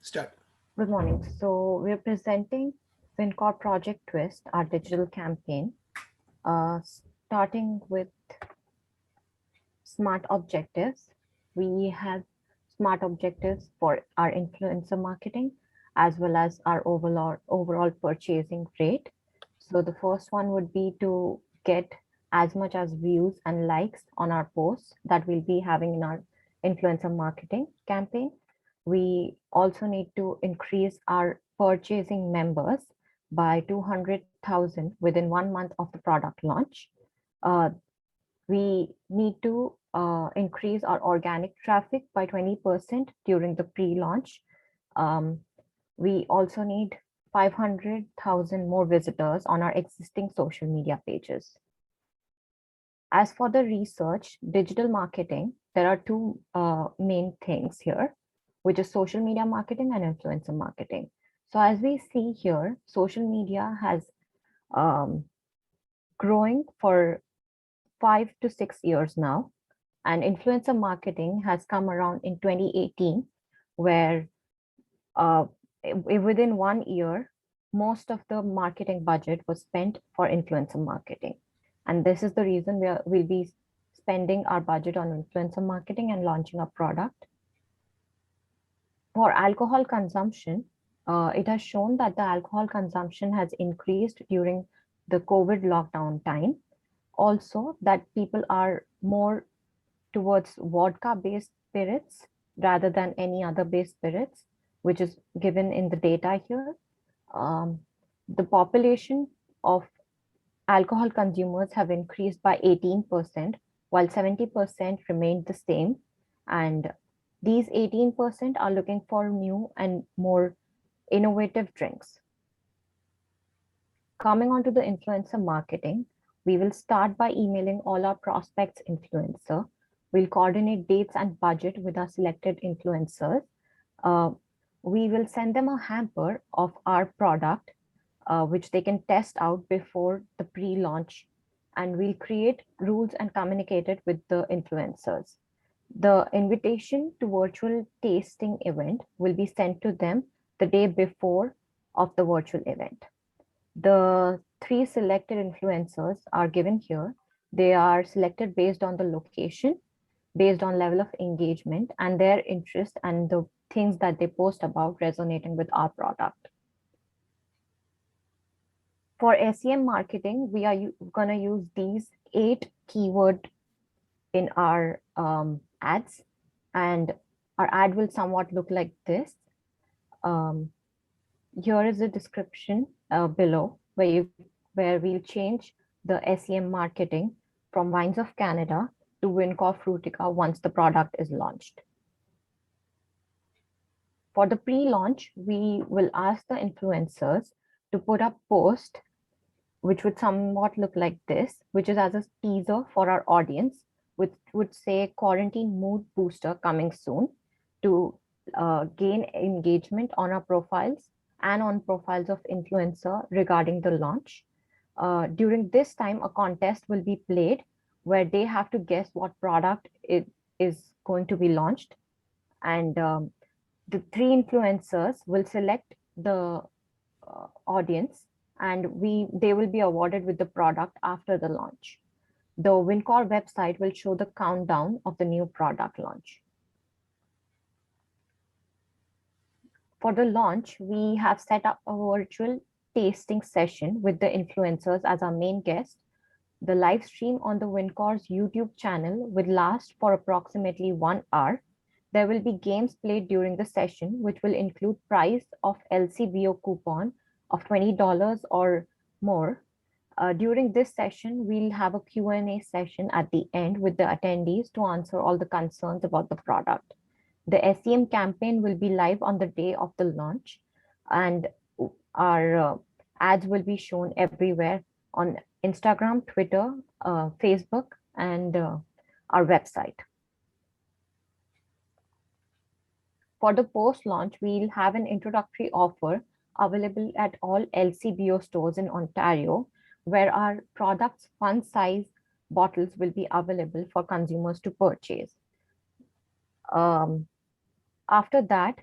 Start. Good morning. So we're presenting WinCorp Project Twist, our digital campaign, starting with smart objectives. We have smart objectives for our influencer marketing as well as our overall purchasing rate. So the first one would be to get as much as views and likes on our posts that we'll be having in our influencer marketing campaign. We also need to increase our purchasing members by 200,000 within 1 month of the product launch. Uh, we need to increase our organic traffic by 20% during the pre-launch. Um, we also need 500,000 more visitors on our existing social media pages. As for the research, digital marketing, there are two main things here, which is social media marketing and influencer marketing. So as we see here, social media has um, growing for 5 to 6 years now. And influencer marketing has come around in 2018, where uh, within 1 year, most of the marketing budget was spent for influencer marketing. And this is the reason we'll be spending our budget on influencer marketing and launching a product. For alcohol consumption, it has shown that the alcohol consumption has increased during the COVID lockdown time. Also, that people are more towards vodka-based spirits rather than any other based spirits, which is given in the data here. Um, the population of alcohol consumers have increased by 18%, while 70% remained the same. And these 18% are looking for new and more innovative drinks. Coming on to the influencer marketing, we will start by emailing all our prospects influencer. We'll coordinate dates and budget with our selected influencers. Uh, we will send them a hamper of our product, which they can test out before the pre-launch. And we'll create rules and communicate it with the influencers. The invitation to virtual tasting event will be sent to them the day before of the virtual event. The three selected influencers are given here. They are selected based on the location, based on level of engagement and their interest and the things that they post about resonating with our product. For SEM marketing, we are going to use these 8 keywords in our ads, and our ad will somewhat look like this. Here is the description below where we'll change the SEM marketing from Wines of Canada to WinCorp Frutica once the product is launched. For the pre-launch, we will ask the influencers to put up post, which would somewhat look like this, which is as a teaser for our audience, which would say quarantine mood booster coming soon to gain engagement on our profiles and on profiles of influencer regarding the launch. During this time, a contest will be played where they have to guess what product it is going to be launched. And the 3 influencers will select the audience, and they will be awarded with the product after the launch. The WinCorp website will show the countdown of the new product launch. For the launch, we have set up a virtual tasting session with the influencers as our main guest. The live stream on the WinCorp's YouTube channel will last for approximately 1 hour. There will be games played during the session, which will include price of LCBO coupon of $20 or more. During this session, we'll have a Q&A session at the end with the attendees to answer all the concerns about the product. The SEM campaign will be live on the day of the launch, and our ads will be shown everywhere on Instagram, Twitter, Facebook, and our website. For the post-launch, we'll have an introductory offer available at all LCBO stores in Ontario, where our product's fun size bottles will be available for consumers to purchase. After that,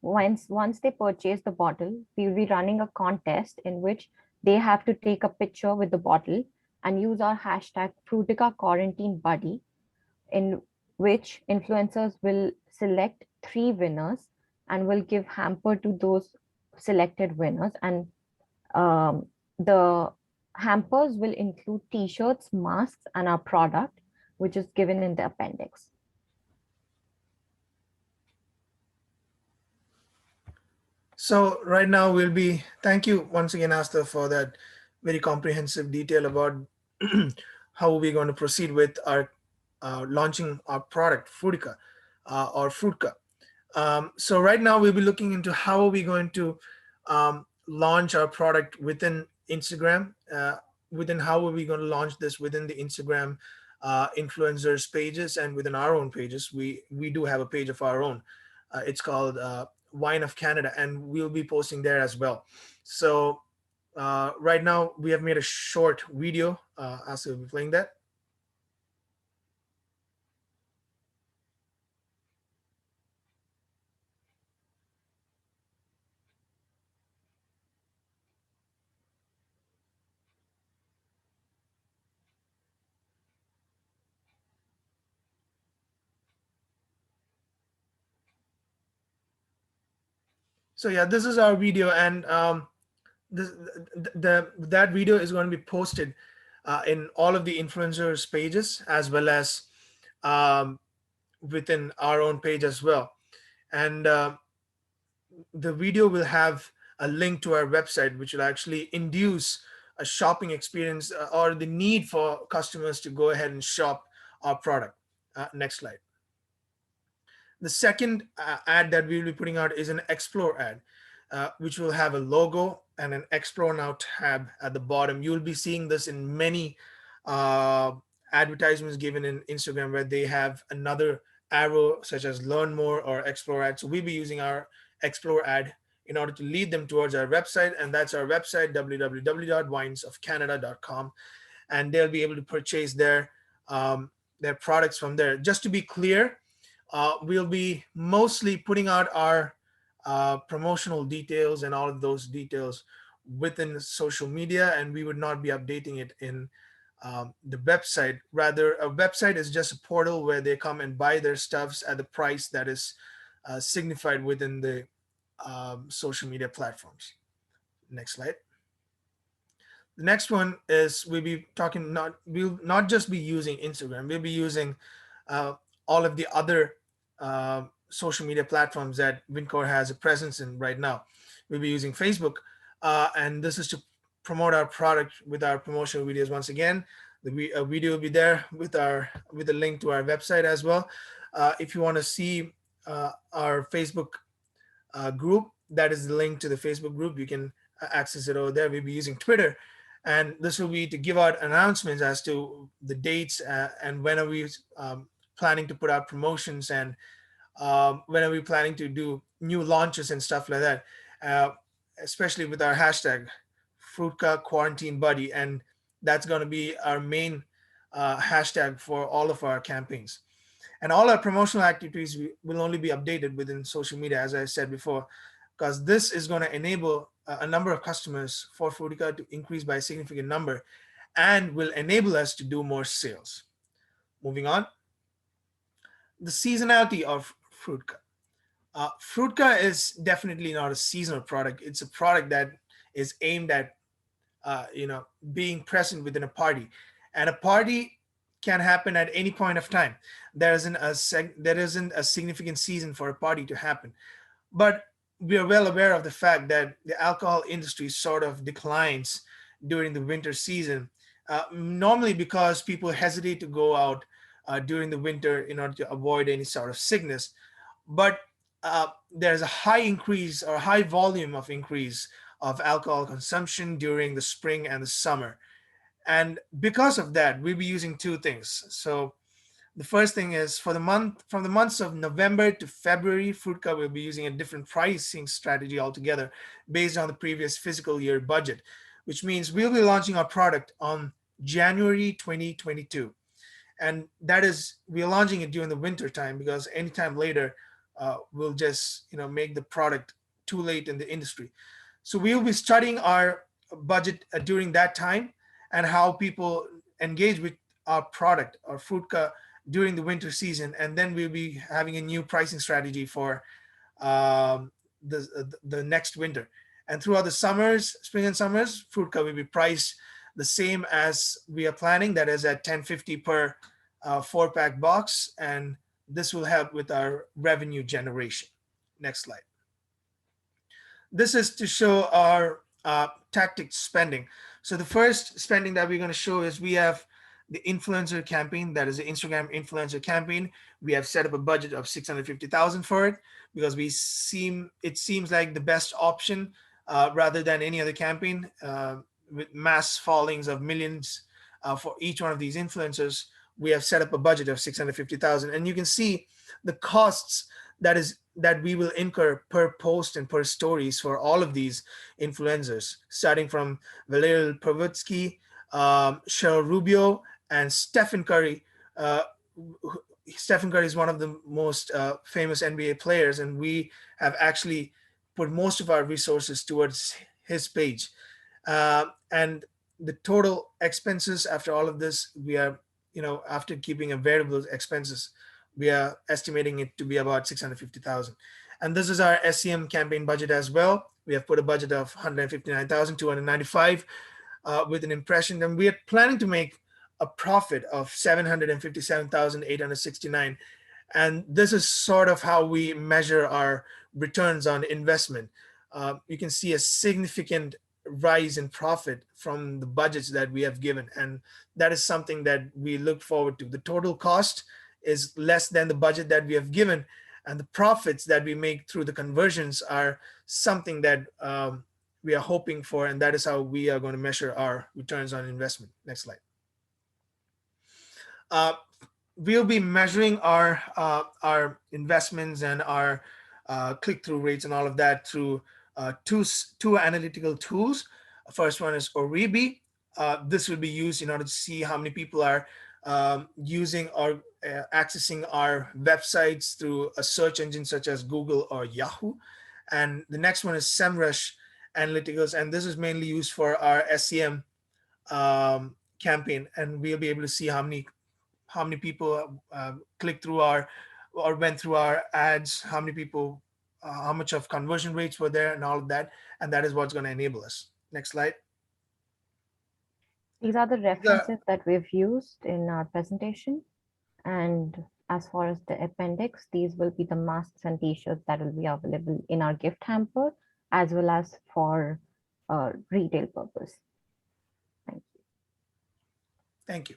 once they purchase the bottle, we will be running a contest in which they have to take a picture with the bottle and use our hashtag Frutica Quarantine Buddy, in which influencers will select three winners and will give hamper to those selected winners. And the hampers will include t-shirts, masks, and our product, which is given in the appendix. So right now thank you once again, Asta, for that very comprehensive detail about how we're going to proceed with our launching our product, Frutica or Frutka. So right now we'll be looking into how are we going to launch our product within Instagram, within how are we going to launch this within the Instagram influencers pages and within our own pages. We do have a page of our own. It's called Wine of Canada, and we'll be posting there as well. So right now we have made a short video. As we'll be playing that. So yeah, this is our video, and this, that video is going to be posted in all of the influencers pages as well as um, within our own page as well. And the video will have a link to our website, which will actually induce a shopping experience or the need for customers to go ahead and shop our product. Next slide. The second ad that we will be putting out is an Explore ad, which will have a logo and an Explore Now tab at the bottom. You'll be seeing this in many advertisements given in Instagram where they have another arrow such as Learn More or Explore ad. So we'll be using our Explore ad in order to lead them towards our website, and that's our website, www.winesofcanada.com, and they'll be able to purchase their products from there. Just to be clear, we'll be mostly putting out our promotional details and all of those details within social media, and we would not be updating it in the website. Rather, a website is just a portal where they come and buy their stuffs at the price that is signified within the social media platforms. Next slide. The next one is we'll not just be using Instagram. We'll be using all of the other social media platforms that Wincor has a presence in right now. We'll be using Facebook, and this is to promote our product with our promotional videos. Once again, the video will be there with a link to our website as well. If you want to see our Facebook group, that is the link to the Facebook group. You can access it over there. We'll be using Twitter, and this will be to give out announcements as to the dates and when are we planning to put out promotions, and when are we planning to do new launches and stuff like that, especially with our hashtag Frutka Quarantine Buddy, and that's going to be our main hashtag for all of our campaigns. And all our promotional activities will only be updated within social media, as I said before, because this is going to enable a number of customers for Frutica to increase by a significant number and will enable us to do more sales. Moving on. The seasonality of Frutka. Frutka is definitely not a seasonal product. It's a product that is aimed at being present within a party, and a party can happen at any point of time. There isn't a significant season for a party to happen, but we are well aware of the fact that the alcohol industry sort of declines during the winter season, normally because people hesitate to go out during the winter in order to avoid any sort of sickness. But there's a high increase or high volume of increase of alcohol consumption during the spring and the summer. And because of that, we'll be using two things. So the first thing is from the months of November to February, Frutka will be using a different pricing strategy altogether based on the previous fiscal year budget, which means we'll be launching our product on January 2022. And that is, we're launching it during the winter time, because anytime later, will just make the product too late in the industry. So we will be studying our budget during that time and how people engage with our product or Fruitka during the winter season, and then we'll be having a new pricing strategy for the next winter. And throughout the summers, spring and summers, Fruitka will be priced the same as we are planning, that is at $10.50 per 4-pack box, and this will help with our revenue generation. Next slide. This is to show our tactic spending. So the first spending that we're going to show is we have the influencer campaign, that is the Instagram influencer campaign. We have set up a budget of 650,000 for it because it seems like the best option rather than any other campaign with mass followings of millions for each one of these influencers. We have set up a budget of 650,000, and you can see the costs that we will incur per post and per stories for all of these influencers, starting from Valery Provutsky, Cheryl Rubio, and Stephen Curry. Stephen Curry is one of the most famous NBA players, and we have actually put most of our resources towards his page. And the total expenses after all of this, we are, after keeping a variable expenses, we are estimating it to be about 650,000. And this is our SEM campaign budget as well. We have put a budget of 159,295 with an impression, and we are planning to make a profit of 757,869. And this is sort of how we measure our returns on investment. You can see a significant rise in profit from the budgets that we have given, and that is something that we look forward to. The total cost is less than the budget that we have given, and the profits that we make through the conversions are something that we are hoping for, and that is how we are going to measure our returns on investment. Next slide. We'll be measuring our investments and our click-through rates and all of that through two analytical tools. First one is Oribi. This will be used in order to see how many people are using or accessing our websites through a search engine such as Google or Yahoo. And the next one is SEMrush Analyticals, and this is mainly used for our SEM campaign, and we'll be able to see how many people click through or went through our ads, how many people, how much of conversion rates were there, and all of that, and that is what's going to enable us. Next slide. These are the references that we've used in our presentation. And as far as the appendix, these will be the masks and t-shirts that will be available in our gift hamper, as well as for retail purpose. Thank you. Thank you.